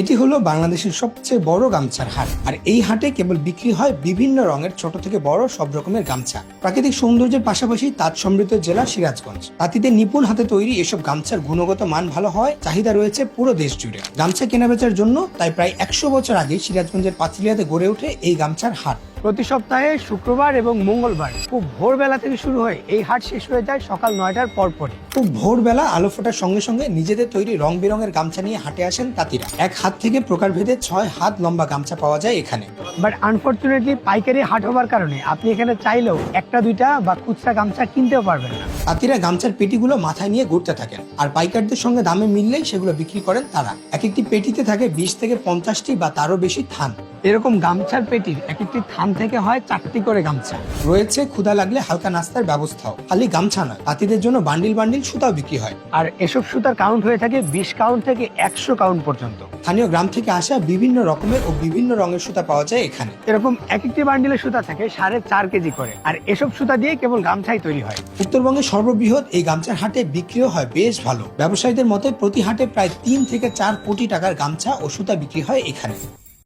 এটি হলো বাংলাদেশের সবচেয়ে বড় গামছার হাট। আর এই হাটে কেবল বিক্রি হয় বিভিন্ন রঙের ছোট থেকে বড় সব রকমের গামছা। প্রাকৃতিক সৌন্দর্যের পাশাপাশি তাঁত সমৃদ্ধ জেলা সিরাজগঞ্জ। তাঁতিদের নিপুণ হাতে তৈরি এসব গামছার গুণগত মান ভালো হয়, চাহিদা রয়েছে পুরো দেশ জুড়ে। গামছা কেনাবেচার জন্য তাই প্রায় 100 বছর আগে সিরাজগঞ্জের পাঁচলিয়াতে গড়ে ওঠে এই গামছার হাট। প্রতি সপ্তাহে শুক্রবার এবং মঙ্গলবার খুব ভোরবেলা থেকে শুরু হয় এই হাট, শেষ হয়ে যায় সকাল 9টার পরপরই। খুব ভোরবেলা আলো ফোটার সঙ্গে সঙ্গে নিজেদের তৈরি রং বেরঙের গামছা নিয়ে হাটে আসেন তাঁতিরা। এক হাত থেকে প্রকারভেদে 6 হাত লম্বা গামছা পাওয়া যায় এখানে। বাট আনফরচুনেটলি পাইকারি হাট হওয়ার কারণে আপনি এখানে চাইলেও একটা দুইটা বা খুচরা গামছা কিনতেও পারবেন না। তাঁতিরা গামছার পেটিগুলো মাথায় নিয়ে ঘুরতে থাকেন, আর পাইকারদের সঙ্গে দামে মিললেই সেগুলো বিক্রি করেন তারা। এক একটি পেটিতে থাকে 20 থেকে 50টি বা তারও বেশি থান। এরকম গামছার পেটির এক একটি থান থেকে হয় 4টি করে গামছা। রয়েছে ক্ষুধা লাগলে হালকা নাস্তার ব্যবস্থাও। খালি গামছা নয়, তাঁতিদের জন্য বান্ডিল বান্ডিল সুতাও বিক্রি হয়। আর এসব সুতার কাউন্ট হয়ে থাকে 20 কাউন্ট থেকে 100 কাউন্ট পর্যন্ত। স্থানীয় গ্রাম থেকে আসা বিভিন্ন রকমের ও বিভিন্ন রঙের সুতা পাওয়া যায় এখানে। এরকম এক একটি বান্ডিলের সুতা থাকে 4.5 কেজি করে, আর এসব সুতা দিয়ে কেবল গামছাই তৈরি হয়। উত্তরবঙ্গের সর্ববৃহৎ এই গামছার হাটে বিক্রিও হয় বেশ ভালো। ব্যবসায়ীদের মতে প্রতি হাটে প্রায় 3 থেকে 4 কোটি টাকার গামছা ও সুতা বিক্রি হয় এখানে।